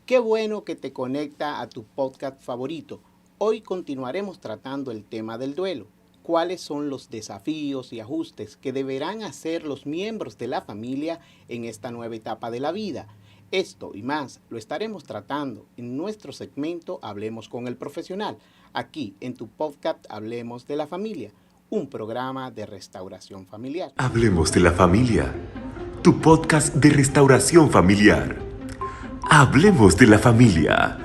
Qué bueno que te conecta a tu podcast favorito. Hoy continuaremos tratando el tema del duelo. ¿Cuáles son los desafíos y ajustes que deberán hacer los miembros de la familia en esta nueva etapa de la vida? Esto y más lo estaremos tratando en nuestro segmento Hablemos con el Profesional, aquí en tu podcast Hablemos de la Familia, un programa de restauración familiar. Hablemos de la familia, tu podcast de restauración familiar. Hablemos de la familia.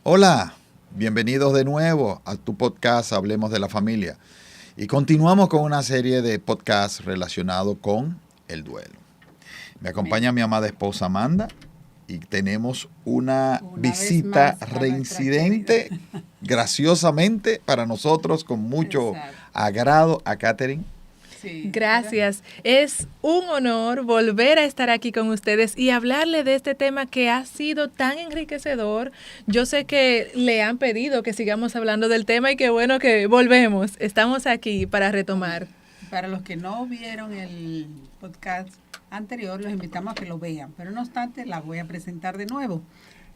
Hola, bienvenidos de nuevo a tu podcast Hablemos de la Familia. Y continuamos con una serie de podcasts relacionados con el duelo. Me acompaña mi amada esposa Amanda y tenemos una visita reincidente, graciosamente para nosotros, con mucho agrado, a Catherine. Sí, gracias. Es un honor volver a estar aquí con ustedes y hablarle de este tema que ha sido tan enriquecedor. Yo sé que le han pedido que sigamos hablando del tema y qué bueno que volvemos. Estamos aquí para retomar. Para los que no vieron el podcast anterior, los invitamos a que lo vean. Pero no obstante, la voy a presentar de nuevo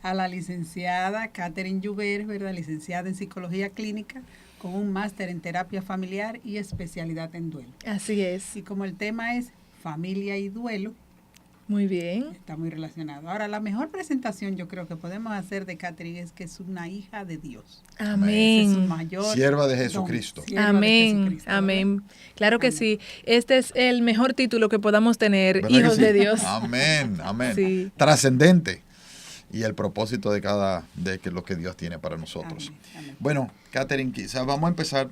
a la licenciada Catherine Joubert, ¿verdad? Licenciada en Psicología Clínica, con un máster en terapia familiar y especialidad en duelo. Así es. Y como el tema es familia y duelo, muy bien, está muy relacionado. Ahora, la mejor presentación yo creo que podemos hacer de Catherine es que es una hija de Dios. Amén. Ese es su mayor Sierva de Jesucristo. Amén. Amén. Claro que sí. Este es el mejor título que podamos tener, hijos de Dios. Amén, amén. Sí. Trascendente. Y el propósito de lo que Dios tiene para nosotros. Amén, amén. Bueno, Catherine, quizás vamos a empezar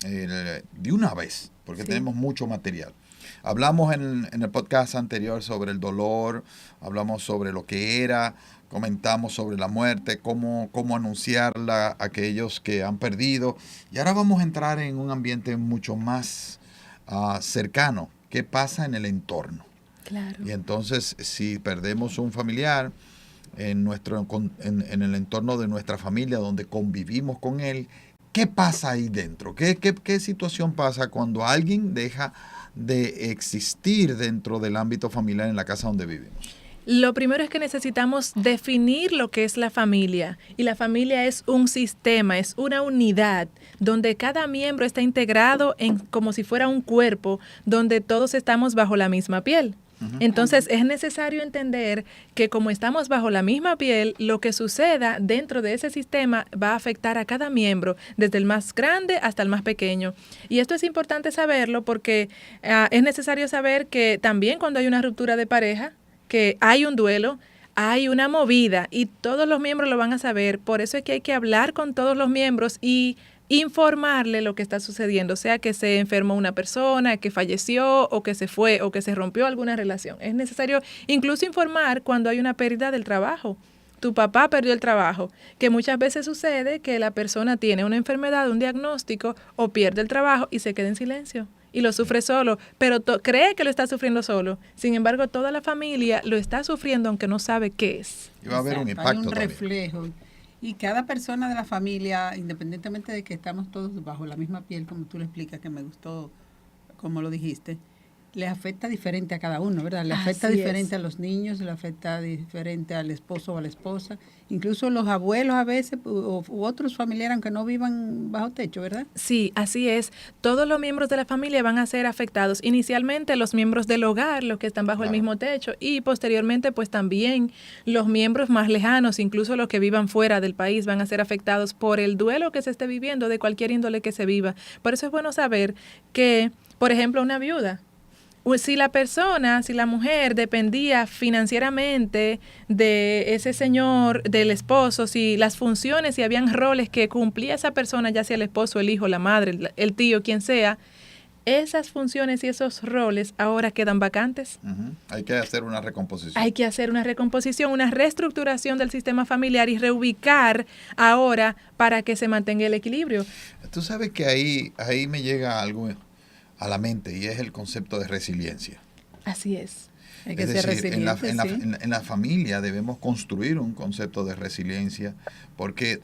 de una vez, porque tenemos mucho material. Hablamos en el podcast anterior sobre el dolor, hablamos sobre lo que era, comentamos sobre la muerte, cómo anunciarla a aquellos que han perdido. Y ahora vamos a entrar en un ambiente mucho más cercano. ¿Qué pasa en el entorno? Claro. Y entonces, si perdemos un familiar en el entorno de nuestra familia, donde convivimos con él, ¿qué pasa ahí dentro? ¿Qué situación pasa cuando alguien deja de existir dentro del ámbito familiar en la casa donde vivimos? Lo primero es que necesitamos definir lo que es la familia. Y la familia es un sistema, es una unidad donde cada miembro está integrado como si fuera un cuerpo, donde todos estamos bajo la misma piel. Entonces es necesario entender que como estamos bajo la misma piel, lo que suceda dentro de ese sistema va a afectar a cada miembro, desde el más grande hasta el más pequeño. Y esto es importante saberlo porque es necesario saber que también cuando hay una ruptura de pareja, que hay un duelo, hay una movida y todos los miembros lo van a saber. Por eso es que hay que hablar con todos los miembros y informarle lo que está sucediendo, sea que se enfermó una persona, que falleció o que se fue o que se rompió alguna relación. Es necesario incluso informar cuando hay una pérdida del trabajo. Tu papá perdió el trabajo, que muchas veces sucede que la persona tiene una enfermedad, un diagnóstico o pierde el trabajo y se queda en silencio y lo sufre solo, pero cree que lo está sufriendo solo. Sin embargo, toda la familia lo está sufriendo aunque no sabe qué es. Y va a haber un impacto hay un también. reflejo. Y cada persona de la familia, independientemente de que estamos todos bajo la misma piel, como tú lo explicas, que me gustó, como lo dijiste, le afecta diferente a cada uno, ¿verdad? Le afecta diferente a los niños, le afecta diferente al esposo o a la esposa, incluso los abuelos a veces u otros familiares, aunque no vivan bajo techo, ¿verdad? Sí, así es. Todos los miembros de la familia van a ser afectados. Inicialmente los miembros del hogar, los que están bajo el mismo techo, y posteriormente pues también los miembros más lejanos, incluso los que vivan fuera del país, van a ser afectados por el duelo que se esté viviendo, de cualquier índole que se viva. Por eso es bueno saber que, por ejemplo, una viuda, si la mujer dependía financieramente de ese señor, del esposo, si las funciones, si habían roles que cumplía esa persona, ya sea el esposo, el hijo, la madre, el tío, quien sea, esas funciones y esos roles ahora quedan vacantes. Hay que hacer una recomposición. Hay que hacer una recomposición, una reestructuración del sistema familiar y reubicar ahora para que se mantenga el equilibrio. Tú sabes que ahí me llega algo a la mente y es el concepto de resiliencia. Así es. Hay que Es ser decir, resiliente, en la familia debemos construir un concepto de resiliencia porque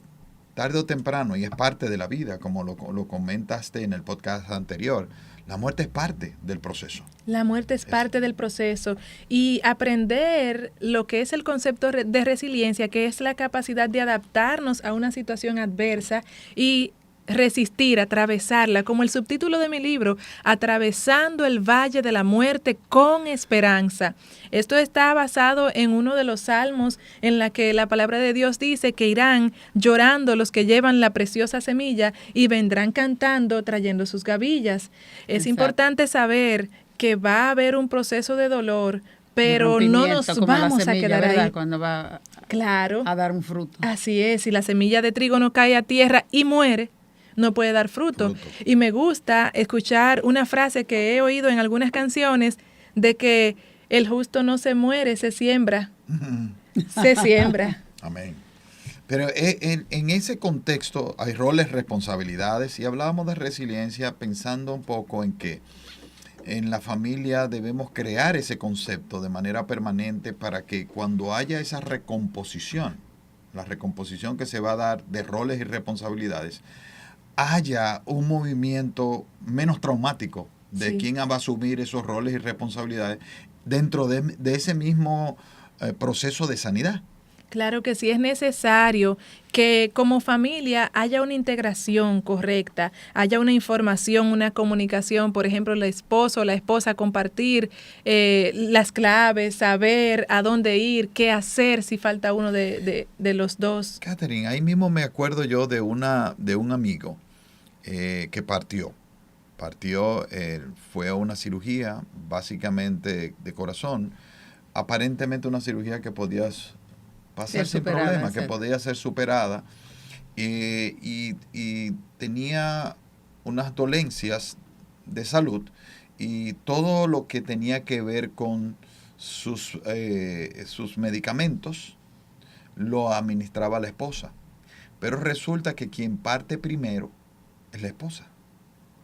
tarde o temprano, y es parte de la vida, como lo comentaste en el podcast anterior, La muerte es parte del proceso. La muerte es parte del proceso y aprender lo que es el concepto de resiliencia, que es la capacidad de adaptarnos a una situación adversa y resistir, atravesarla, como el subtítulo de mi libro, Atravesando el Valle de la Muerte con Esperanza. Esto está basado en uno de los salmos en la que la palabra de Dios dice que irán llorando los que llevan la preciosa semilla y vendrán cantando trayendo sus gavillas. Es importante saber que va a haber un proceso de dolor, pero no nos vamos a quedar ahí. Cuando va claro, a dar un fruto. Así es, si la semilla de trigo no cae a tierra y muere, no puede dar fruto. Y me gusta escuchar una frase que he oído en algunas canciones de que el justo no se muere, se siembra. Se siembra. Amén. Pero en ese contexto hay roles, responsabilidades, y hablábamos de resiliencia pensando un poco en que en la familia debemos crear ese concepto de manera permanente para que cuando haya esa recomposición, la recomposición que se va a dar de roles y responsabilidades, haya un movimiento menos traumático de quién va a asumir esos roles y responsabilidades dentro de ese mismo proceso de sanidad. Claro que sí, es necesario que como familia haya una integración correcta, haya una información, una comunicación, por ejemplo, el esposo o la esposa compartir las claves, saber a dónde ir, qué hacer si falta uno de los dos. Catherine, ahí mismo me acuerdo yo de un amigo que partió, fue a una cirugía básicamente de corazón, aparentemente una cirugía que podía pasar sin problema, que podía ser superada, y tenía unas dolencias de salud y todo lo que tenía que ver con sus medicamentos lo administraba la esposa, pero resulta que quien parte primero es la esposa.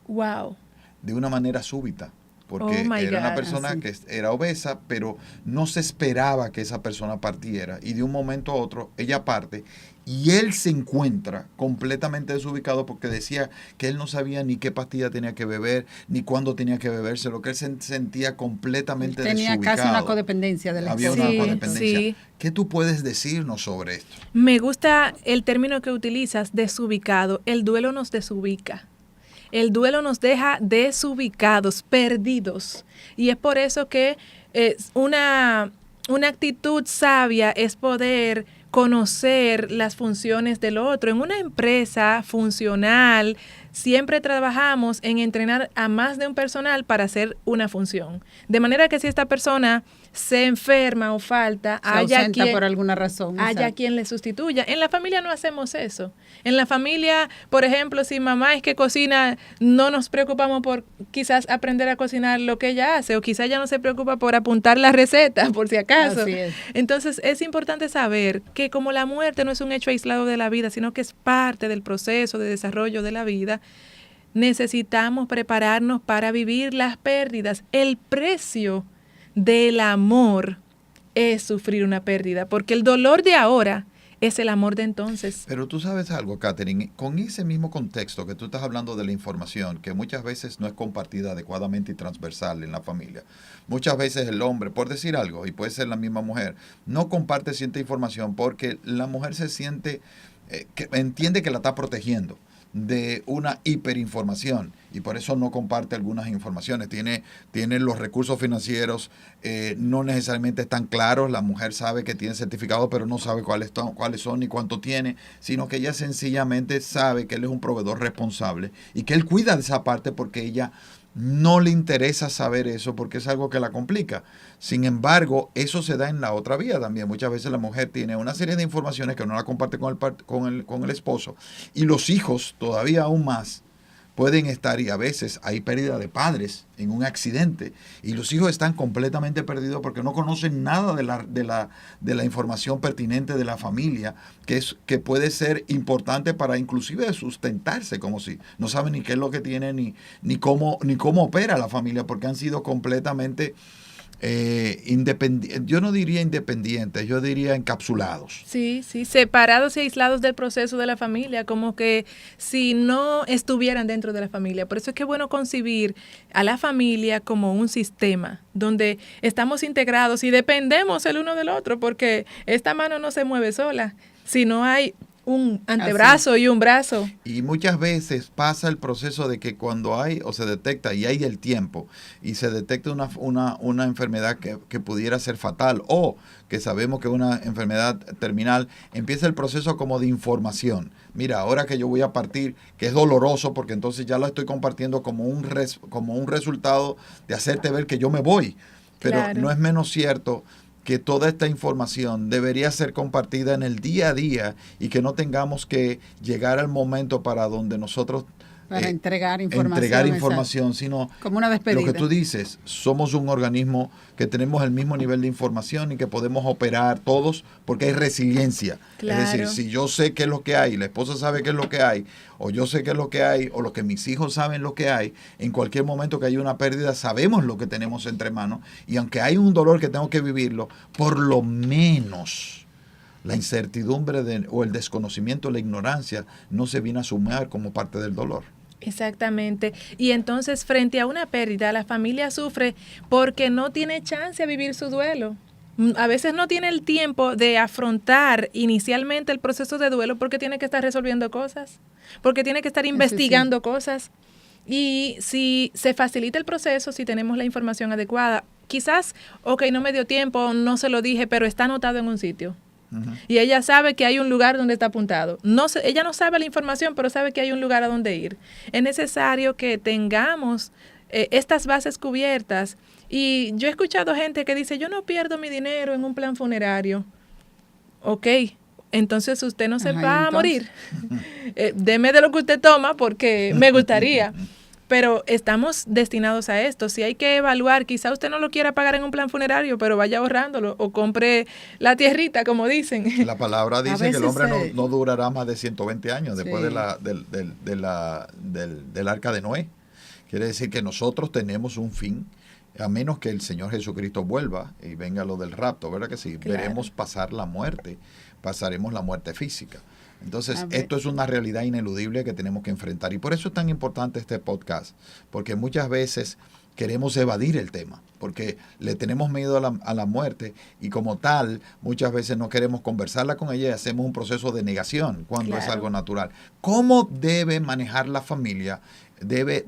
Wow. De una manera súbita, porque era una persona que era obesa, pero no se esperaba que esa persona partiera, y de un momento a otro ella parte y él se encuentra completamente desubicado porque decía que él no sabía ni qué pastilla tenía que beber, ni cuándo tenía que beberse, lo que él se sentía completamente desubicado. Tenía casi una codependencia de la esposa. Había una codependencia. Sí. ¿Qué tú puedes decirnos sobre esto? Me gusta el término que utilizas, desubicado. El duelo nos desubica. El duelo nos deja desubicados, perdidos. Y es por eso que una actitud sabia es poder conocer las funciones del otro. En una empresa funcional siempre trabajamos en entrenar a más de un personal para hacer una función. De manera que si esta persona se enferma o falta, haya quien, por alguna razón, haya quien le sustituya. En la familia no hacemos eso. En la familia, por ejemplo, si mamá es que cocina, no nos preocupamos por quizás aprender a cocinar lo que ella hace, o quizás ella no se preocupa por apuntar la receta, por si acaso. Así es. Entonces, es importante saber que como la muerte no es un hecho aislado de la vida, sino que es parte del proceso de desarrollo de la vida, necesitamos prepararnos para vivir las pérdidas. El precio del amor es sufrir una pérdida, porque el dolor de ahora es el amor de entonces. Pero tú sabes algo, Catherine, con ese mismo contexto que tú estás hablando de la información, que muchas veces no es compartida adecuadamente y transversal en la familia. Muchas veces el hombre, por decir algo, y puede ser la misma mujer, no comparte cierta información porque la mujer se siente, que entiende que la está protegiendo de una hiperinformación y por eso no comparte algunas informaciones. Tiene los recursos financieros, no necesariamente están claros. La mujer sabe que tiene certificado, pero no sabe cuáles son ni cuánto tiene, sino que ella sencillamente sabe que él es un proveedor responsable y que él cuida de esa parte porque ella no le interesa saber eso porque es algo que la complica. Sin embargo, eso se da en la otra vía también. Muchas veces la mujer tiene una serie de informaciones que no la comparte con el esposo, y los hijos todavía aún más pueden estar, y a veces hay pérdida de padres en un accidente y los hijos están completamente perdidos porque no conocen nada de la información pertinente de la familia, que puede ser importante para inclusive sustentarse, como si no saben ni qué es lo que tienen ni cómo opera la familia, porque han sido completamente yo no diría independientes, yo diría encapsulados. Sí, separados y aislados del proceso de la familia, como que si no estuvieran dentro de la familia. Por eso es que es bueno concebir a la familia como un sistema donde estamos integrados y dependemos el uno del otro, porque esta mano no se mueve sola, si no hay un antebrazo y un brazo. Y muchas veces pasa el proceso de que cuando hay o se detecta y hay el tiempo y se detecta una enfermedad que pudiera ser fatal o que sabemos que es una enfermedad terminal, empieza el proceso como de información. Mira, ahora que yo voy a partir, que es doloroso porque entonces ya lo estoy compartiendo como un resultado de hacerte ver que yo me voy. Pero Claro. no es menos cierto que toda esta información debería ser compartida en el día a día y que no tengamos que llegar al momento para donde nosotros Para entregar información, sino como una despedida. lo que tú dices, somos un organismo que tenemos el mismo nivel de información y que podemos operar todos porque hay resiliencia. Claro. Es decir, si yo sé qué es lo que hay, la esposa sabe qué es lo que hay, o yo sé qué es lo que hay, o lo que mis hijos saben lo que hay, en cualquier momento que haya una pérdida sabemos lo que tenemos entre manos y aunque hay un dolor que tengo que vivirlo, por lo menos la incertidumbre o el desconocimiento, la ignorancia no se viene a sumar como parte del dolor. Exactamente. Y entonces, frente a una pérdida, la familia sufre porque no tiene chance de vivir su duelo. A veces no tiene el tiempo de afrontar inicialmente el proceso de duelo porque tiene que estar resolviendo cosas, porque tiene que estar investigando cosas. Y si se facilita el proceso, si tenemos la información adecuada, quizás, no me dio tiempo, no se lo dije, pero está anotado en un sitio. Y ella sabe que hay un lugar donde está apuntado. Ella no sabe la información, pero sabe que hay un lugar a donde ir. Es necesario que tengamos estas bases cubiertas. Y yo he escuchado gente que dice, yo no pierdo mi dinero en un plan funerario. Ok, entonces usted no se va a morir. Deme de lo que usted toma porque me gustaría. Pero estamos destinados a esto. Si hay que evaluar, quizá usted no lo quiera pagar en un plan funerario, pero vaya ahorrándolo o compre la tierrita, como dicen. La palabra dice que el hombre no durará más de 120 años después del arca de Noé. Quiere decir que nosotros tenemos un fin, a menos que el Señor Jesucristo vuelva y venga lo del rapto, ¿verdad que sí? Claro. Veremos pasar la muerte, pasaremos la muerte física. Entonces, esto es una realidad ineludible que tenemos que enfrentar. Y por eso es tan importante este podcast, porque muchas veces queremos evadir el tema, porque le tenemos miedo a la muerte y como tal, muchas veces no queremos conversarla con ella y hacemos un proceso de negación cuando es algo natural. ¿Cómo debe manejar la familia? ¿Debe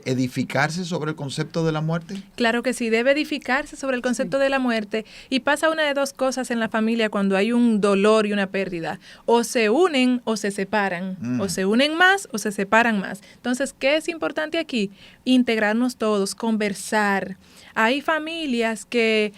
edificarse sobre el concepto de la muerte? Claro que sí, debe edificarse sobre el concepto de la muerte. Y pasa una de dos cosas en la familia cuando hay un dolor y una pérdida. O se unen o se separan. O se unen más o se separan más. Entonces, ¿qué es importante aquí? Integrarnos todos, conversar. Hay familias que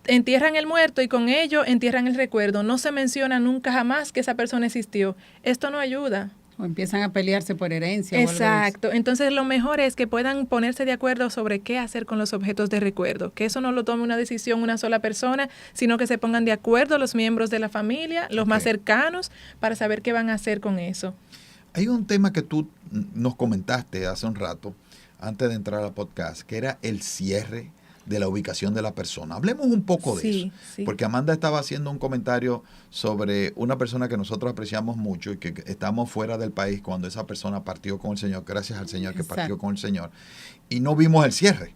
entierran el muerto y con ello entierran el recuerdo. No se menciona nunca jamás que esa persona existió. Esto no ayuda. O empiezan a pelearse por herencia. Exacto. Entonces, lo mejor es que puedan ponerse de acuerdo sobre qué hacer con los objetos de recuerdo. Que eso no lo tome una decisión una sola persona, sino que se pongan de acuerdo los miembros de la familia, los más cercanos, para saber qué van a hacer con eso. Hay un tema que tú nos comentaste hace un rato, antes de entrar al podcast, que era el cierre de la ubicación de la persona. Hablemos un poco de eso, porque Amanda estaba haciendo un comentario sobre una persona que nosotros apreciamos mucho y que estamos fuera del país cuando esa persona partió con el Señor, gracias al Señor que partió con el Señor, y no vimos el cierre.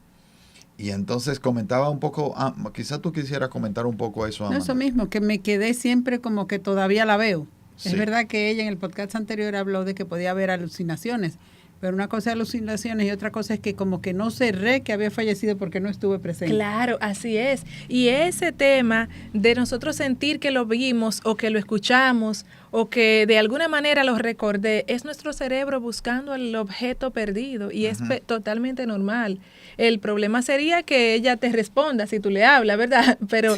Y entonces comentaba un poco, quizás tú quisieras comentar un poco eso, Amanda. No, eso mismo, que me quedé siempre como que todavía la veo. Sí. Es verdad que ella en el podcast anterior habló de que podía haber alucinaciones, pero una cosa es alucinaciones y otra cosa es que como que no cerré que había fallecido porque no estuve presente. Claro, así es. Y ese tema de nosotros sentir que lo vimos o que lo escuchamos o que de alguna manera lo recordé, es nuestro cerebro buscando el objeto perdido y es totalmente normal. El problema sería que ella te responda si tú le hablas, ¿verdad? Pero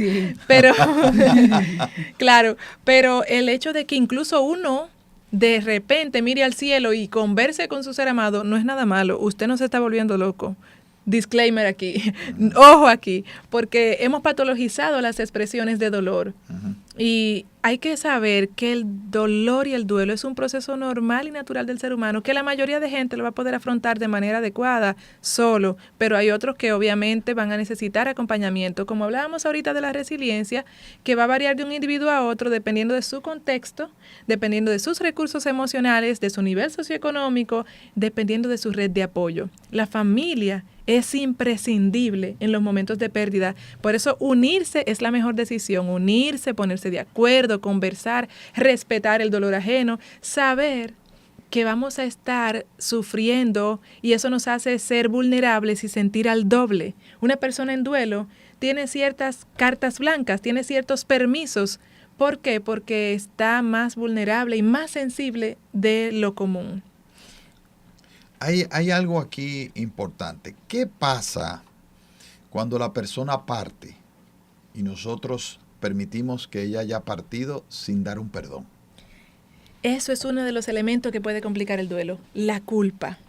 claro, pero el hecho de que incluso uno de repente mire al cielo y converse con su ser amado no es nada malo. Usted no se está volviendo loco. Disclaimer aquí, ojo aquí, porque hemos patologizado las expresiones de dolor. Y hay que saber que el dolor y el duelo es un proceso normal y natural del ser humano, que la mayoría de gente lo va a poder afrontar de manera adecuada, solo, pero hay otros que obviamente van a necesitar acompañamiento, como hablábamos ahorita de la resiliencia, que va a variar de un individuo a otro dependiendo de su contexto, dependiendo de sus recursos emocionales, de su nivel socioeconómico, dependiendo de su red de apoyo. La familia es imprescindible en los momentos de pérdida. Por eso unirse es la mejor decisión. Unirse, ponerse de acuerdo, conversar, respetar el dolor ajeno, saber que vamos a estar sufriendo y eso nos hace ser vulnerables y sentir al doble. Una persona en duelo tiene ciertas cartas blancas, tiene ciertos permisos. ¿Por qué? Porque está más vulnerable y más sensible de lo común. Hay algo aquí importante. ¿Qué pasa cuando la persona parte y nosotros permitimos que ella haya partido sin dar un perdón? Eso es uno de los elementos que puede complicar el duelo, la culpa.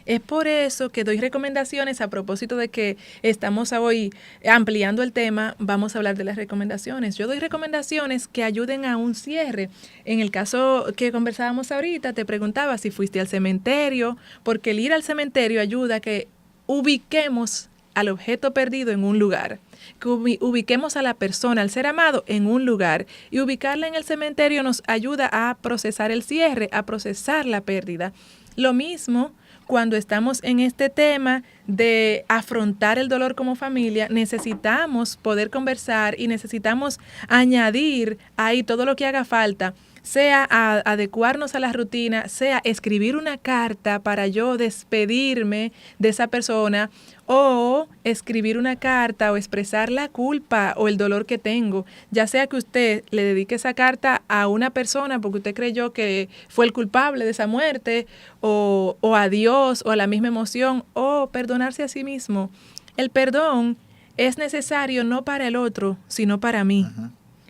Es por eso que doy recomendaciones a propósito de que estamos hoy ampliando el tema, vamos a hablar de las recomendaciones. Yo doy recomendaciones que ayuden a un cierre. En el caso que conversábamos ahorita, te preguntaba si fuiste al cementerio, porque el ir al cementerio ayuda a que ubiquemos al objeto perdido en un lugar, que ubiquemos a la persona, al ser amado, en un lugar, y ubicarla en el cementerio nos ayuda a procesar el cierre, a procesar la pérdida. Lo mismo cuando estamos en este tema de afrontar el dolor como familia, necesitamos poder conversar y necesitamos añadir ahí todo lo que haga falta, sea adecuarnos a la rutina, sea escribir una carta para yo despedirme de esa persona, o escribir una carta o expresar la culpa o el dolor que tengo, ya sea que usted le dedique esa carta a una persona porque usted creyó que fue el culpable de esa muerte, o a Dios o a la misma emoción, o perdonarse a sí mismo. El perdón es necesario no para el otro, sino para mí,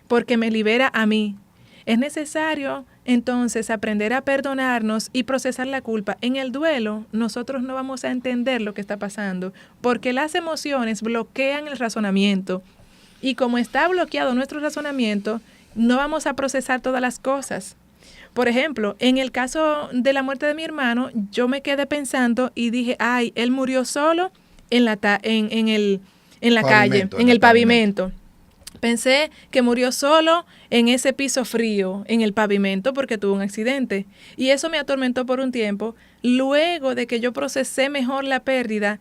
porque me libera a mí. Es necesario entonces aprender a perdonarnos y procesar la culpa. En el duelo nosotros no vamos a entender lo que está pasando porque las emociones bloquean el razonamiento y como está bloqueado nuestro razonamiento no vamos a procesar todas las cosas. Por ejemplo, en el caso de la muerte de mi hermano, yo me quedé pensando y dije, ay, él murió solo en la calle, en el pavimento. Pensé que murió solo en ese piso frío, en el pavimento, porque tuvo un accidente. Y eso me atormentó por un tiempo. Luego de que yo procesé mejor la pérdida,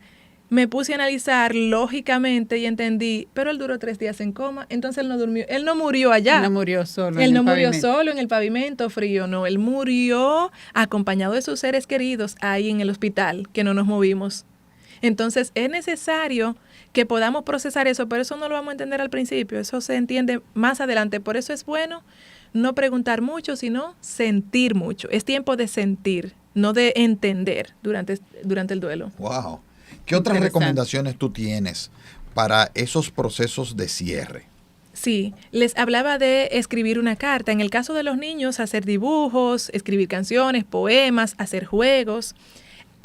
me puse a analizar lógicamente y entendí, pero él duró 3 días en coma, entonces él no durmió, él no murió allá. Él no murió solo. Él no murió solo en el pavimento frío, no. Él murió acompañado de sus seres queridos ahí en el hospital, que no nos movimos. Entonces es necesario que podamos procesar eso, pero eso no lo vamos a entender al principio, eso se entiende más adelante. Por eso es bueno no preguntar mucho, sino sentir mucho. Es tiempo de sentir, no de entender durante el duelo. Wow. ¿Qué otras recomendaciones tú tienes para esos procesos de cierre? Sí, les hablaba de escribir una carta. En el caso de los niños, hacer dibujos, escribir canciones, poemas, hacer juegos.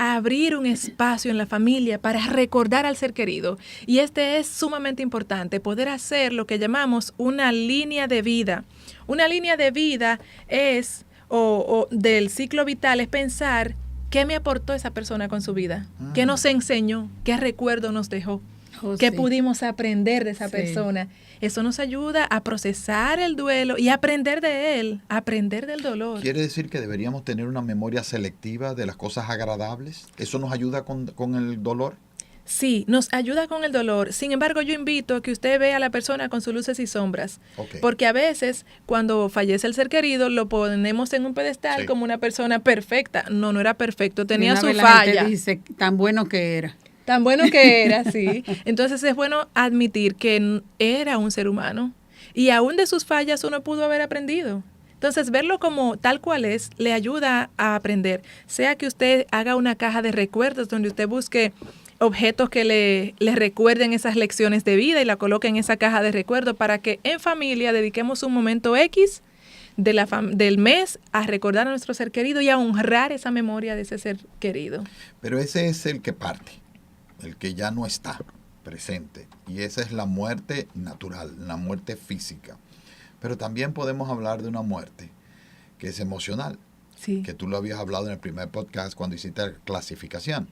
Abrir un espacio en la familia para recordar al ser querido. Y este es sumamente importante, poder hacer lo que llamamos una línea de vida. Una línea de vida es, o del ciclo vital, es pensar qué me aportó esa persona con su vida, qué nos enseñó, qué recuerdo nos dejó, qué pudimos aprender de esa persona. Eso nos ayuda a procesar el duelo y aprender de él, aprender del dolor. ¿Quiere decir que deberíamos tener una memoria selectiva de las cosas agradables? ¿Eso nos ayuda con el dolor? Sí, nos ayuda con el dolor. Sin embargo, yo invito a que usted vea a la persona con sus luces y sombras. Okay. Porque a veces, cuando fallece el ser querido, lo ponemos en un pedestal como una persona perfecta. No, no era perfecto, tenía su falla. Dice, tan bueno que era. Tan bueno que era, sí. Entonces es bueno admitir que era un ser humano y aún de sus fallas uno pudo haber aprendido. Entonces verlo como tal cual es le ayuda a aprender. Sea que usted haga una caja de recuerdos donde usted busque objetos que le recuerden esas lecciones de vida y la coloque en esa caja de recuerdos para que en familia dediquemos un momento X del mes a recordar a nuestro ser querido y a honrar esa memoria de ese ser querido. Pero ese es el que parte. El que ya no está presente. Y esa es la muerte natural, la muerte física. Pero también podemos hablar de una muerte que es emocional, Sí. que tú lo habías hablado en el primer podcast cuando hiciste la clasificación.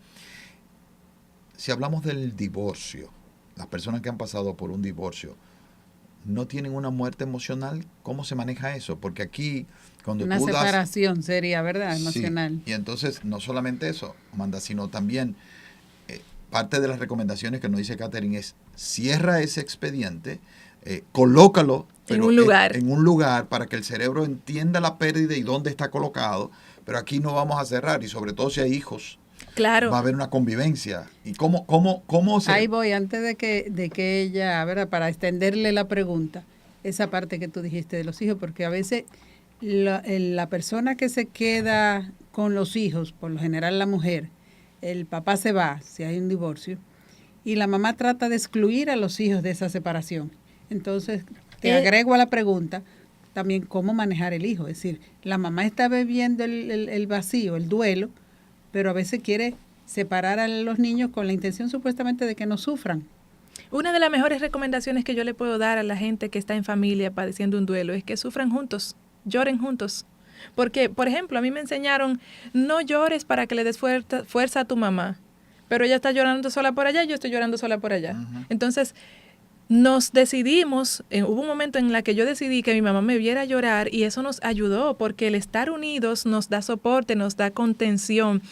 Si hablamos del divorcio, las personas que han pasado por un divorcio, ¿no tienen una muerte emocional? ¿Cómo se maneja eso? Porque aquí, cuando Una tú das... separación sería, ¿verdad? Emocional. Sí, y entonces, no solamente eso, Amanda, sino también parte de las recomendaciones que nos dice Catherine es cierra ese expediente, colócalo En un lugar. en un lugar para que el cerebro entienda la pérdida y dónde está colocado, pero aquí no vamos a cerrar, y sobre todo si hay hijos, Claro. va a haber una convivencia. ¿Y cómo se...? Ahí voy, antes de que ella, ¿verdad? Para extenderle la pregunta, esa parte que tú dijiste de los hijos, porque a veces la persona que se queda con los hijos, por lo general la mujer, el papá se va, si hay un divorcio, y la mamá trata de excluir a los hijos de esa separación. Entonces, te agrego a la pregunta también cómo manejar el hijo. Es decir, la mamá está viviendo el vacío, el duelo, pero a veces quiere separar a los niños con la intención supuestamente de que no sufran. Una de las mejores recomendaciones que yo le puedo dar a la gente que está en familia padeciendo un duelo es que sufran juntos, lloren juntos. Porque, por ejemplo, a mí me enseñaron, no llores para que le des fuerza a tu mamá, pero ella está llorando sola por allá y yo estoy llorando sola por allá. Ujú. Entonces, nos decidimos, hubo un momento en la que yo decidí que mi mamá me viera llorar y eso nos ayudó porque el estar unidos nos da soporte, nos da contención.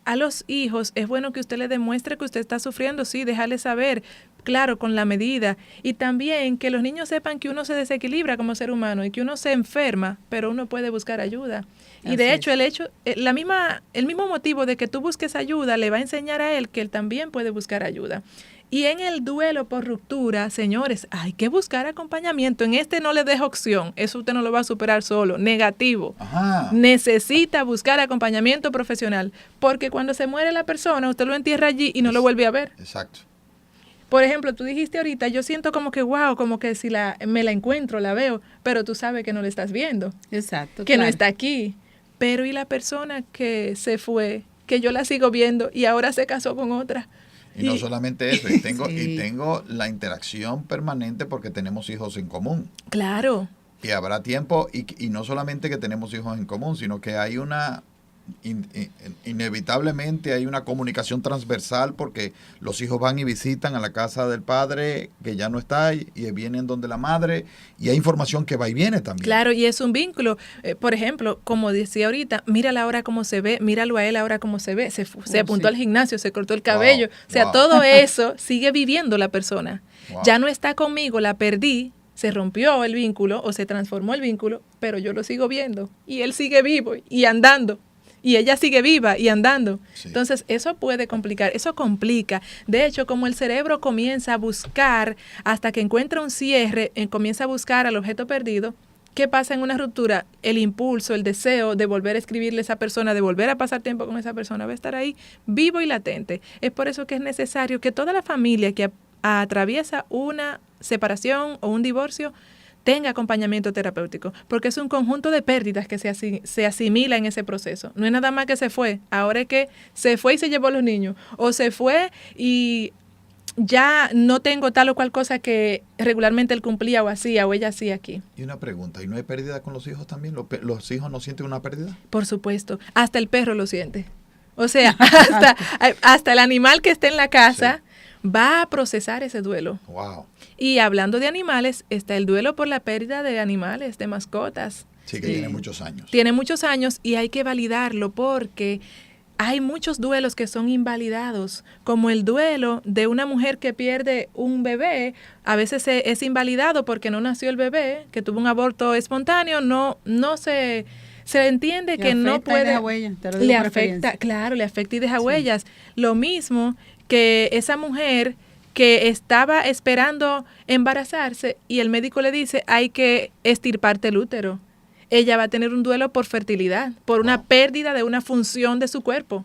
A los hijos es bueno que usted le demuestre que usted está sufriendo, sí, déjale saber, claro, con la medida. Y también que los niños sepan que uno se desequilibra como ser humano y que uno se enferma, pero uno puede buscar ayuda. Y de hecho, el mismo motivo de que tú busques ayuda le va a enseñar a él que él también puede buscar ayuda. Y en el duelo por ruptura, señores, hay que buscar acompañamiento. En este no le dejo opción. Eso usted no lo va a superar solo. Negativo. Ajá. Necesita buscar acompañamiento profesional. Porque cuando se muere la persona, usted lo entierra allí y no lo vuelve a ver. Exacto. Por ejemplo, tú dijiste ahorita, yo siento como que, wow, como que si me la encuentro, la veo, pero tú sabes que no la estás viendo. Exacto. Que no claro. está aquí. Pero ¿y la persona que se fue, que yo la sigo viendo y ahora se casó con otra? Y no solamente eso, y tengo, Sí. y tengo la interacción permanente porque tenemos hijos en común. Claro. Y habrá tiempo, y no solamente que tenemos hijos en común, sino que hay inevitablemente hay una comunicación transversal porque los hijos van y visitan a la casa del padre que ya no está y vienen donde la madre, y hay información que va y viene también. Claro, y es un vínculo. Por ejemplo, como decía ahorita, mírala ahora cómo se ve, míralo a él ahora cómo se ve. Se apuntó al gimnasio, se cortó el cabello. Wow, O sea, wow. todo eso sigue viviendo la persona. Wow. Ya no está conmigo, la perdí, se rompió el vínculo o se transformó el vínculo, pero yo lo sigo viendo y él sigue vivo y andando. Y ella sigue viva y andando. Sí. Entonces, eso puede complicar, eso complica. De hecho, como el cerebro comienza a buscar, hasta que encuentra un cierre, comienza a buscar al objeto perdido, ¿qué pasa en una ruptura? El impulso, el deseo de volver a escribirle a esa persona, de volver a pasar tiempo con esa persona, va a estar ahí vivo y latente. Es por eso que es necesario que toda la familia que atraviesa una separación o un divorcio tenga acompañamiento terapéutico, porque es un conjunto de pérdidas que se asimila en ese proceso. No es nada más que se fue, ahora es que se fue y se llevó a los niños, o se fue y ya no tengo tal o cual cosa que regularmente él cumplía o hacía o ella hacía aquí. Y una pregunta, ¿y no hay pérdida con los hijos también? ¿Los hijos no sienten una pérdida? Por supuesto, hasta el perro lo siente. O sea, hasta el animal que esté en la casa va a procesar ese duelo. Wow. Y hablando de animales, está el duelo por la pérdida de animales, de mascotas. Sí, que tiene muchos años. Tiene muchos años y hay que validarlo porque hay muchos duelos que son invalidados, como el duelo de una mujer que pierde un bebé. A veces es invalidado porque no nació el bebé, que tuvo un aborto espontáneo, no se entiende que no puede. Le afecta, claro, le afecta y deja huellas. Lo mismo que esa mujer que estaba esperando embarazarse y el médico le dice hay que extirparte el útero. Ella va a tener un duelo por fertilidad, por una pérdida de una función de su cuerpo.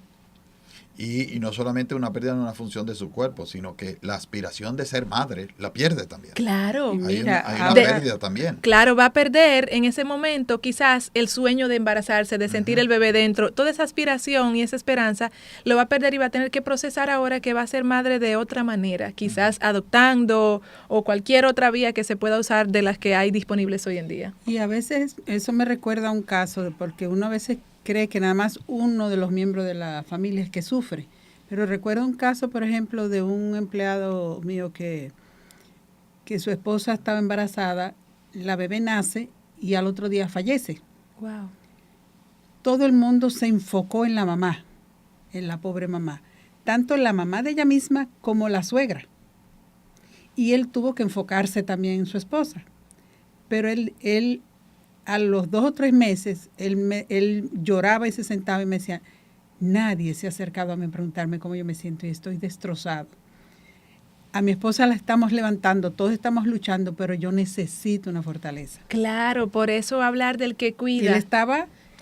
Y no solamente una pérdida de una función de su cuerpo, sino que la aspiración de ser madre la pierde también. Claro. Hay Mira, una pérdida también. Claro, va a perder en ese momento quizás el sueño de embarazarse, de sentir el bebé dentro, toda esa aspiración y esa esperanza lo va a perder y va a tener que procesar ahora que va a ser madre de otra manera, quizás adoptando o cualquier otra vía que se pueda usar de las que hay disponibles hoy en día. Y a veces eso me recuerda a un caso, porque uno a veces cree que nada más uno de los miembros de la familia es que sufre. Pero recuerdo un caso, por ejemplo, de un empleado mío que su esposa estaba embarazada, la bebé nace y al otro día fallece. Wow. Todo el mundo se enfocó en la mamá, en la pobre mamá. Tanto la mamá de ella misma como la suegra. Y él tuvo que enfocarse también en su esposa. Pero él a los 2 o 3 meses, él lloraba y se sentaba y me decía, nadie se ha acercado a mí a preguntarme cómo yo me siento y estoy destrozado. A mi esposa la estamos levantando, todos estamos luchando, pero yo necesito una fortaleza. Claro, por eso hablar del que cuida.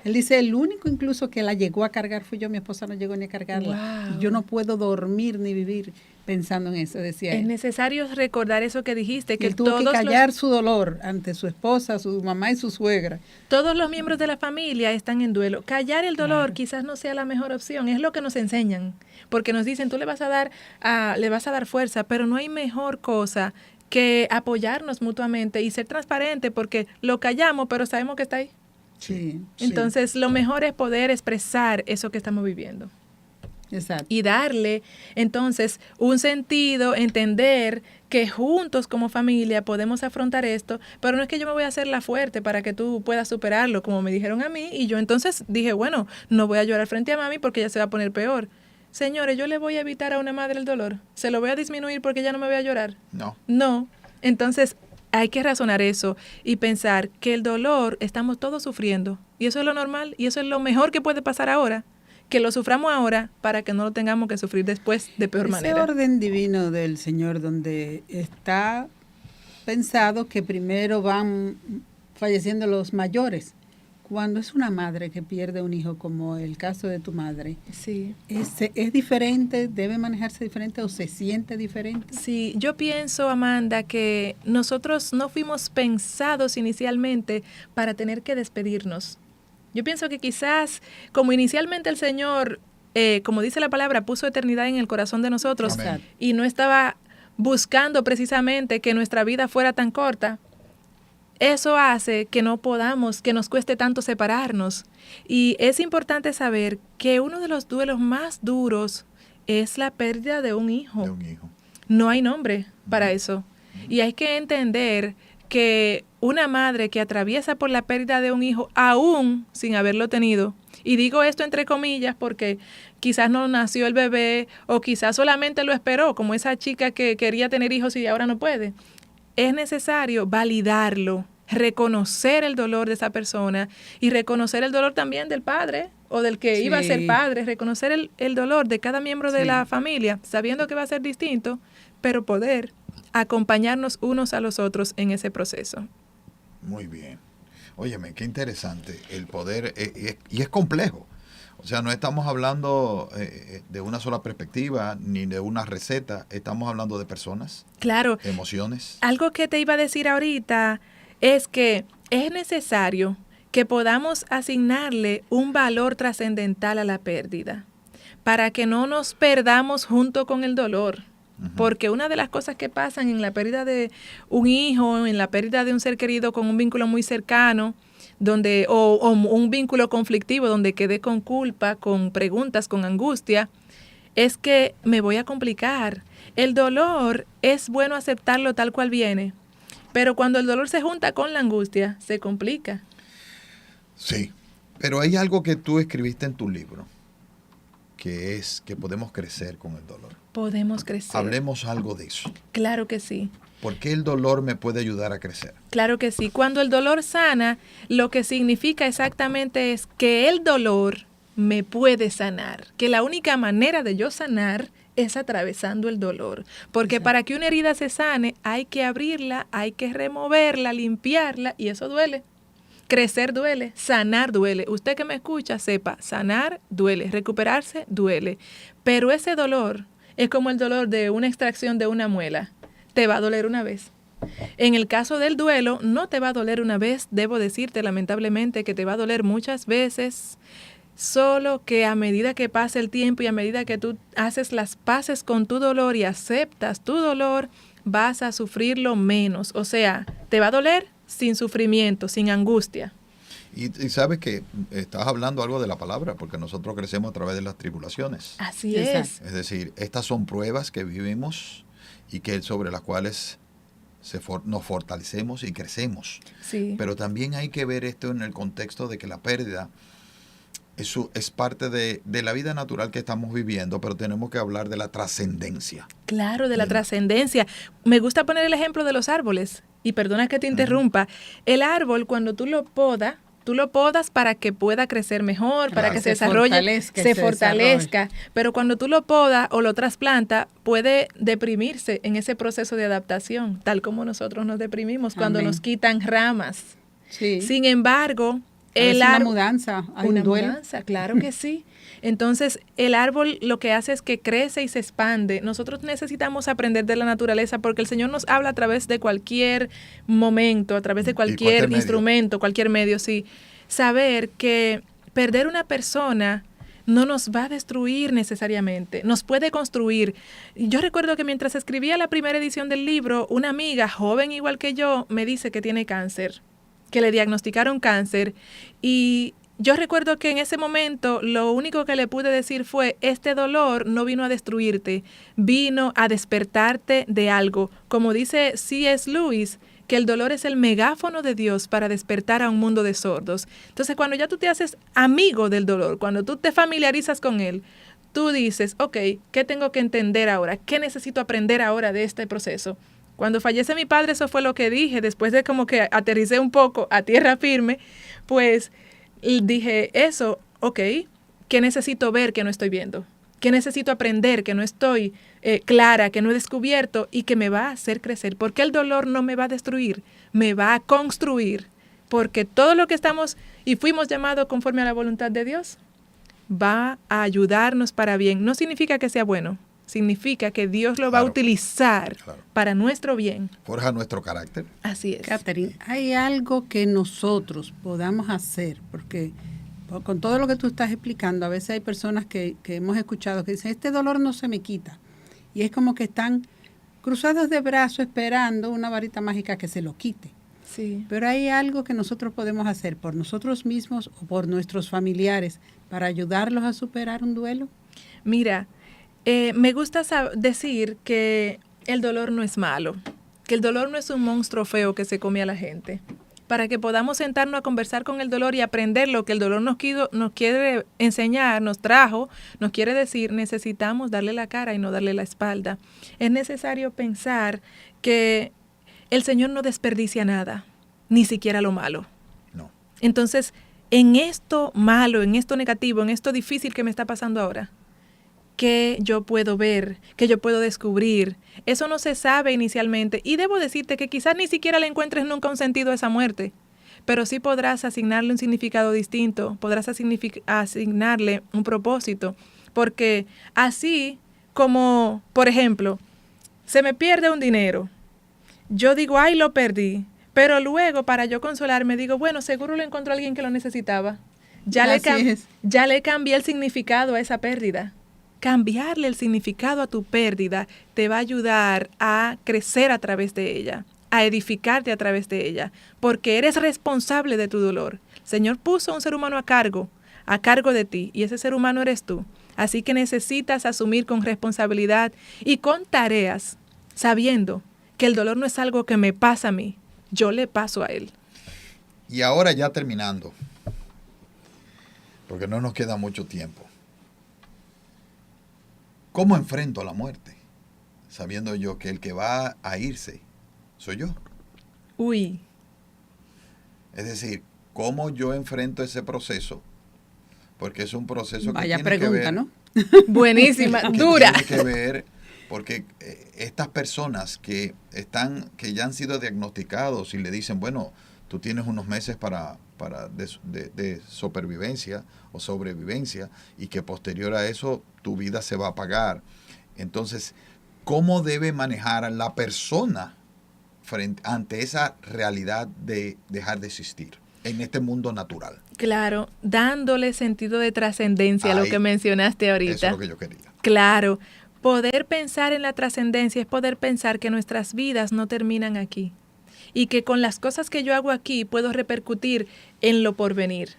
Él dice, el único incluso que la llegó a cargar fui yo, mi esposa no llegó ni a cargarla. Wow. Y yo no puedo dormir ni vivir pensando en eso, decía Es él. necesario recordar eso que dijiste, Y que él tuvo que todos callar su dolor ante su esposa, su mamá y su suegra. todos los miembros de la familia están en duelo. Callar el dolor Claro. quizás no sea la mejor opción, es lo que nos enseñan, porque nos dicen, tú le vas a dar fuerza, pero no hay mejor cosa que apoyarnos mutuamente y ser transparente, porque lo callamos, pero sabemos que está ahí. Sí, Entonces, lo mejor es poder expresar eso que estamos viviendo. exacto. Y darle entonces un sentido, entender que juntos como familia podemos afrontar esto, pero no es que yo me voy a hacer la fuerte para que tú puedas superarlo, como me dijeron a mí, y yo entonces dije, bueno, no voy a llorar frente a mami porque ella se va a poner peor. Señores, yo le voy a evitar a una madre el dolor, se lo voy a disminuir porque ya no me voy a llorar. No. Entonces, hay que razonar eso y pensar que el dolor estamos todos sufriendo, y eso es lo normal, y eso es lo mejor que puede pasar ahora, que lo suframos ahora para que no lo tengamos que sufrir después de peor manera. Ese orden divino del Señor donde está pensado que primero van falleciendo los mayores. Cuando es una madre que pierde un hijo, como el caso de tu madre, Sí. ¿es diferente, debe manejarse diferente o se siente diferente? Sí, yo pienso, Amanda, que nosotros no fuimos pensados inicialmente para tener que despedirnos. Yo pienso que quizás, como inicialmente el Señor, como dice la palabra, puso eternidad en el corazón de nosotros. Amén. Y no estaba buscando precisamente que nuestra vida fuera tan corta, eso hace que no podamos, que nos cueste tanto separarnos. Y es importante saber que uno de los duelos más duros es la pérdida de un hijo. De un hijo. No hay nombre para eso. Y hay que entender que una madre que atraviesa por la pérdida de un hijo aún sin haberlo tenido, y digo esto entre comillas porque quizás no nació el bebé o quizás solamente lo esperó, como esa chica que quería tener hijos y ahora no puede, es necesario validarlo, reconocer el dolor de esa persona y reconocer el dolor también del padre o del que iba a ser padre, reconocer el dolor de cada miembro de la familia, sabiendo que va a ser distinto, pero poder acompañarnos unos a los otros en ese proceso. Muy bien. Óyeme, qué interesante el poder, y es complejo. O sea, no estamos hablando de una sola perspectiva ni de una receta, estamos hablando de personas, Claro. emociones. Algo que te iba a decir ahorita es que es necesario que podamos asignarle un valor trascendental a la pérdida para que no nos perdamos junto con el dolor. Porque una de las cosas que pasan en la pérdida de un hijo, en la pérdida de un ser querido con un vínculo muy cercano, donde o un vínculo conflictivo donde quedé con culpa, con preguntas, con angustia, es que me voy a complicar. El dolor es bueno aceptarlo tal cual viene, pero cuando el dolor se junta con la angustia, se complica. Sí, pero hay algo que tú escribiste en tu libro, que es que podemos crecer con el dolor. Podemos crecer. Hablemos algo de eso. Claro que sí. ¿Por qué el dolor me puede ayudar a crecer? Claro que sí. Cuando el dolor sana, lo que significa exactamente es que el dolor me puede sanar. Que la única manera de yo sanar es atravesando el dolor. Porque para que una herida se sane, hay que abrirla, hay que removerla, limpiarla, y eso duele. Crecer duele, sanar duele. Usted que me escucha, sepa, sanar duele, recuperarse duele. Pero ese dolor es como el dolor de una extracción de una muela. Te va a doler una vez. En el caso del duelo, no te va a doler una vez. Debo decirte, lamentablemente, que te va a doler muchas veces. Solo que a medida que pasa el tiempo y a medida que tú haces las paces con tu dolor y aceptas tu dolor, vas a sufrirlo menos. O sea, te va a doler sin sufrimiento, sin angustia. Y sabes que estás hablando algo de la palabra, porque nosotros crecemos a través de las tribulaciones. Así Exacto. es. Es decir, estas son pruebas que vivimos y que sobre las cuales nos fortalecemos y crecemos. Sí. Pero también hay que ver esto en el contexto de que la pérdida es parte de la vida natural que estamos viviendo, pero tenemos que hablar de la trascendencia. Claro, de la trascendencia. Me gusta poner el ejemplo de los árboles. Y perdona que te interrumpa. El árbol, cuando tú lo podas para que pueda crecer mejor, para que se desarrolle, se fortalezca. Pero cuando tú lo podas o lo trasplantas, puede deprimirse en ese proceso de adaptación, tal como nosotros nos deprimimos cuando nos quitan ramas. Sí. Sin embargo, el árbol, una mudanza, hay una un duelo. mudanza, claro que sí. Entonces, el árbol lo que hace es que crece y se expande. Nosotros necesitamos aprender de la naturaleza porque el Señor nos habla a través de cualquier momento, a través de cualquier instrumento, cualquier medio, sí. Saber que perder una persona no nos va a destruir necesariamente, nos puede construir. Yo recuerdo que mientras escribía la primera edición del libro, una amiga joven igual que yo me dice que tiene cáncer, que le diagnosticaron cáncer, y yo recuerdo que en ese momento lo único que le pude decir fue, este dolor no vino a destruirte, vino a despertarte de algo. Como dice C.S. Lewis, que el dolor es el megáfono de Dios para despertar a un mundo de sordos. Entonces, cuando ya tú te haces amigo del dolor, cuando tú te familiarizas con él, tú dices, ok, ¿qué tengo que entender ahora? ¿Qué necesito aprender ahora de este proceso? Cuando fallece mi padre, eso fue lo que dije, después de como que aterricé un poco a tierra firme, pues dije eso, ok, ¿qué necesito ver que no estoy viendo? ¿Qué necesito aprender que no estoy clara, que no he descubierto y que me va a hacer crecer? Porque el dolor no me va a destruir, me va a construir. Porque todo lo que estamos y fuimos llamados conforme a la voluntad de Dios va a ayudarnos para bien. No significa que sea bueno, significa que Dios lo va a utilizar para nuestro bien. Forja nuestro carácter. Así es. Catherine, hay algo que nosotros podamos hacer, porque con todo lo que tú estás explicando, a veces hay personas que hemos escuchado que dicen, este dolor no se me quita. Y es como que están cruzados de brazos esperando una varita mágica que se lo quite. Sí. Pero hay algo que nosotros podemos hacer por nosotros mismos o por nuestros familiares para ayudarlos a superar un duelo. Mira, me gusta decir que el dolor no es malo, que el dolor no es un monstruo feo que se come a la gente. Para que podamos sentarnos a conversar con el dolor y aprender lo que el dolor nos quiere enseñar, nos quiere decir, necesitamos darle la cara y no darle la espalda. Es necesario pensar que el Señor no desperdicia nada, ni siquiera lo malo. No. Entonces, en esto malo, en esto negativo, en esto difícil que me está pasando ahora, que yo puedo ver, que yo puedo descubrir. Eso no se sabe inicialmente. Y debo decirte que quizás ni siquiera le encuentres nunca un sentido a esa muerte, pero sí podrás asignarle un significado distinto, podrás asignarle un propósito. Porque así como, por ejemplo, se me pierde un dinero, yo digo, ay, lo perdí, pero luego para yo consolarme digo, bueno, seguro lo encontró alguien que lo necesitaba. Ya le cambié el significado a esa pérdida. Cambiarle el significado a tu pérdida te va a ayudar a crecer a través de ella, a edificarte a través de ella, porque eres responsable de tu dolor. El Señor puso a un ser humano a cargo de ti, y ese ser humano eres tú. Así que necesitas asumir con responsabilidad y con tareas, sabiendo que el dolor no es algo que me pasa a mí, yo le paso a él. Y ahora ya terminando, porque no nos queda mucho tiempo. ¿Cómo enfrento la muerte? Sabiendo yo que el que va a irse soy yo. Uy. Es decir, ¿cómo yo enfrento ese proceso? Porque es un proceso que Vaya tiene pregunta, que ver, ¿no? Buenísima, que dura. tiene que ver, porque estas personas que ya han sido diagnosticados y le dicen, bueno, Tú tienes unos meses de supervivencia o sobrevivencia, y que posterior a eso tu vida se va a apagar. Entonces, ¿cómo debe manejar la persona ante esa realidad de dejar de existir en este mundo natural? Claro, dándole sentido de trascendencia a lo que mencionaste ahorita. Eso es lo que yo quería. Claro, poder pensar en la trascendencia es poder pensar que nuestras vidas no terminan aquí y que con las cosas que yo hago aquí puedo repercutir en lo porvenir.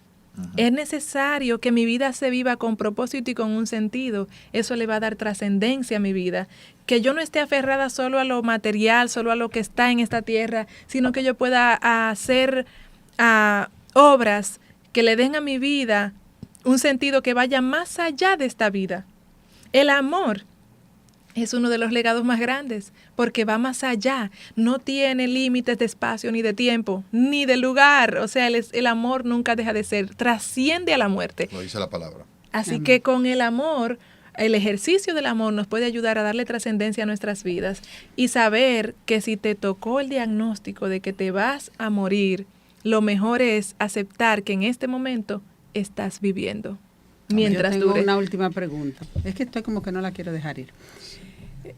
Es necesario que mi vida se viva con propósito y con un sentido. Eso le va a dar trascendencia a mi vida. Que yo no esté aferrada solo a lo material, solo a lo que está en esta tierra, sino que yo pueda hacer obras que le den a mi vida un sentido que vaya más allá de esta vida. El amor es uno de los legados más grandes, porque va más allá, no tiene límites de espacio, ni de tiempo, ni de lugar. O sea, el amor nunca deja de ser, trasciende a la muerte. Lo dice la palabra. Así que con el amor, el ejercicio del amor nos puede ayudar a darle trascendencia a nuestras vidas y saber que si te tocó el diagnóstico de que te vas a morir, lo mejor es aceptar que en este momento estás viviendo. Mientras Yo tengo dure. una última pregunta. Es que estoy como que no la quiero dejar ir.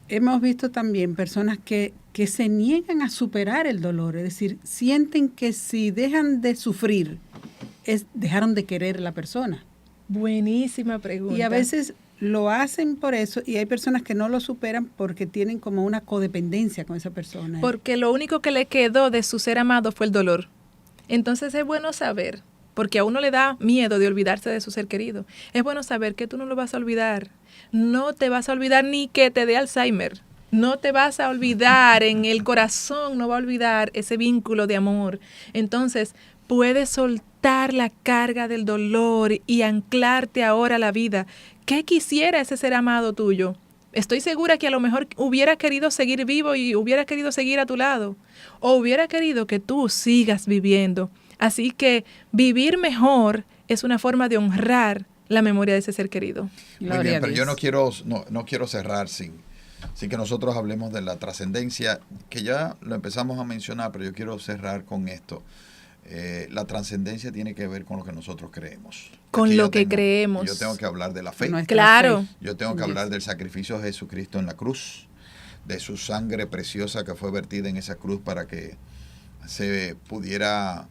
Hemos visto también personas que se niegan a superar el dolor, es decir, sienten que si dejan de sufrir, dejaron de querer a la persona. Buenísima pregunta. Y a veces lo hacen por eso, y hay personas que no lo superan porque tienen como una codependencia con esa persona. Porque lo único que le quedó de su ser amado fue el dolor. Entonces es bueno saber, porque a uno le da miedo de olvidarse de su ser querido. Es bueno saber que tú no lo vas a olvidar. No te vas a olvidar ni que te dé Alzheimer. No te vas a olvidar, en el corazón no va a olvidar ese vínculo de amor. Entonces, puedes soltar la carga del dolor y anclarte ahora a la vida. ¿Qué quisiera ese ser amado tuyo? Estoy segura que a lo mejor hubiera querido seguir vivo y hubiera querido seguir a tu lado. O hubiera querido que tú sigas viviendo. Así que vivir mejor es una forma de honrar la memoria de ese ser querido. Muy bien, pero yo no quiero cerrar sin que nosotros hablemos de la trascendencia, que ya lo empezamos a mencionar, pero yo quiero cerrar con esto. La trascendencia tiene que ver con lo que nosotros creemos. Con Aquí lo que creemos. Yo tengo que hablar de la fe. Claro. Yo tengo que hablar del sacrificio de Jesucristo en la cruz, de su sangre preciosa que fue vertida en esa cruz para que se pudiera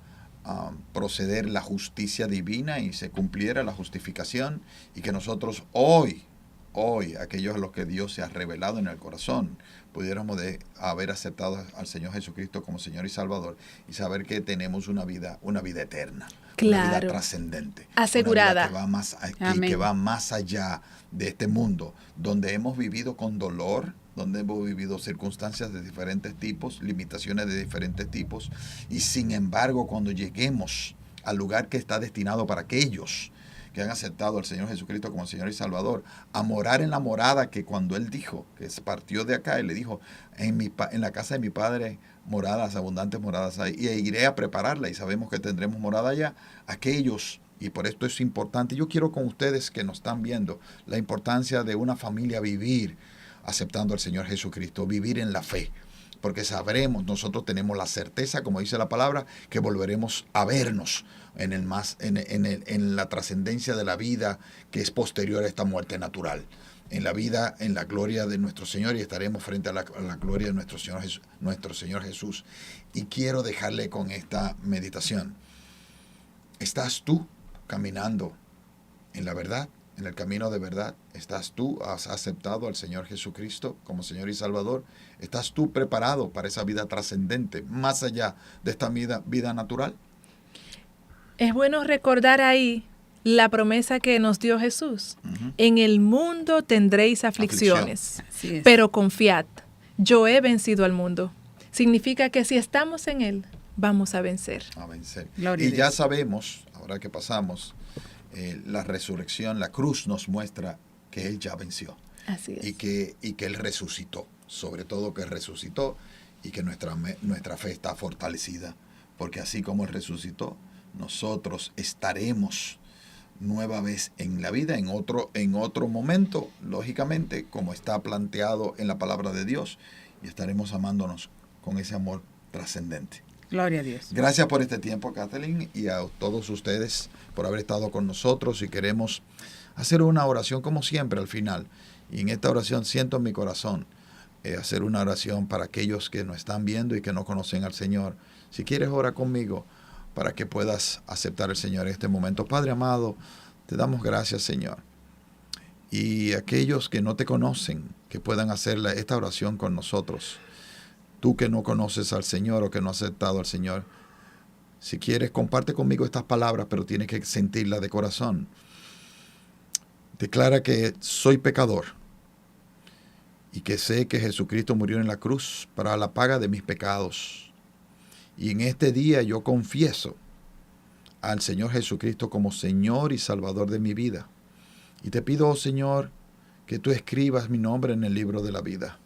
proceder la justicia divina y se cumpliera la justificación, y que nosotros hoy, aquellos a los que Dios se ha revelado en el corazón, pudiéramos haber aceptado al Señor Jesucristo como Señor y Salvador, y saber que tenemos una vida eterna, claro, una vida trascendente, asegurada, que va más allá de este mundo, donde hemos vivido con dolor, donde hemos vivido circunstancias de diferentes tipos, limitaciones de diferentes tipos, y sin embargo, cuando lleguemos al lugar que está destinado para aquellos que han aceptado al Señor Jesucristo como Señor y Salvador, a morar en la morada que cuando Él dijo, que se partió de acá, Él le dijo, en la casa de mi Padre moradas, abundantes moradas hay, y iré a prepararla, y sabemos que tendremos morada allá, aquellos, y por esto es importante, yo quiero con ustedes que nos están viendo, la importancia de una familia vivir aceptando al Señor Jesucristo, vivir en la fe, porque sabremos, nosotros tenemos la certeza, como dice la palabra, que volveremos a vernos en la trascendencia de la vida que es posterior a esta muerte natural, en la vida, en la gloria de nuestro Señor, y estaremos frente a la gloria de nuestro Señor Jesús. Y quiero dejarle con esta meditación. ¿Estás tú caminando en la verdad? En el camino de verdad, ¿estás tú? ¿Has aceptado al Señor Jesucristo como Señor y Salvador? ¿Estás tú preparado para esa vida trascendente, más allá de esta vida natural? Es bueno recordar ahí la promesa que nos dio Jesús. En el mundo tendréis aflicciones, pero confiad, yo he vencido al mundo. Significa que si estamos en Él, vamos a vencer. A vencer. Gloria Y a ya Dios. sabemos, ahora que pasamos, la resurrección, la cruz nos muestra que Él ya venció. Así es. Y que Él resucitó, sobre todo que resucitó, y que nuestra fe está fortalecida, porque así como Él resucitó, nosotros estaremos nueva vez en la vida, en otro momento, lógicamente, como está planteado en la palabra de Dios, y estaremos amándonos con ese amor trascendente. Gloria a Dios. Gracias por este tiempo, Kathleen, y a todos ustedes por haber estado con nosotros. Y queremos hacer una oración como siempre al final. Y en esta oración siento en mi corazón hacer una oración para aquellos que nos están viendo y que no conocen al Señor. Si quieres, ora conmigo para que puedas aceptar al Señor en este momento. Padre amado, te damos gracias, Señor. Y aquellos que no te conocen, que puedan hacer esta oración con nosotros. Tú que no conoces al Señor o que no has aceptado al Señor, si quieres, comparte conmigo estas palabras, pero tienes que sentirlas de corazón. Declara que soy pecador y que sé que Jesucristo murió en la cruz para la paga de mis pecados. Y en este día yo confieso al Señor Jesucristo como Señor y Salvador de mi vida. Y te pido, oh Señor, que tú escribas mi nombre en el libro de la vida.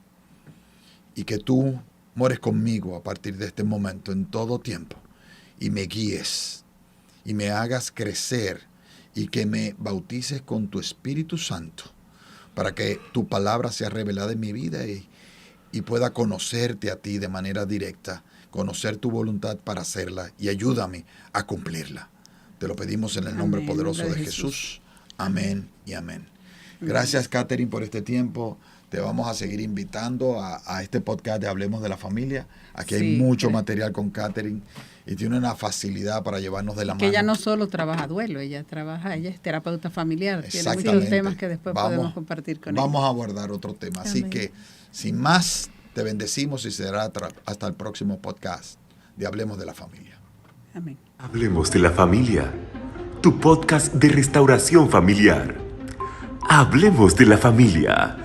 Y que tú mores conmigo a partir de este momento, en todo tiempo. Y me guíes. Y me hagas crecer. Y que me bautices con tu Espíritu Santo. Para que tu palabra sea revelada en mi vida y pueda conocerte a ti de manera directa. Conocer tu voluntad para hacerla y ayúdame a cumplirla. Te lo pedimos en el nombre poderoso de Jesús. Amén y amén. Gracias, Katherine, por este tiempo. Te vamos a seguir invitando a este podcast de Hablemos de la Familia. Aquí hay mucho material con Katherine y tiene una facilidad para llevarnos de la mano. Que ella no solo trabaja duelo, ella es terapeuta familiar. Tiene muchos temas que después podemos compartir con ella. Vamos a abordar otro tema. Así que, sin más, te bendecimos y será hasta el próximo podcast de Hablemos de la Familia. Amén. Hablemos de la Familia, tu podcast de restauración familiar. Hablemos de la Familia.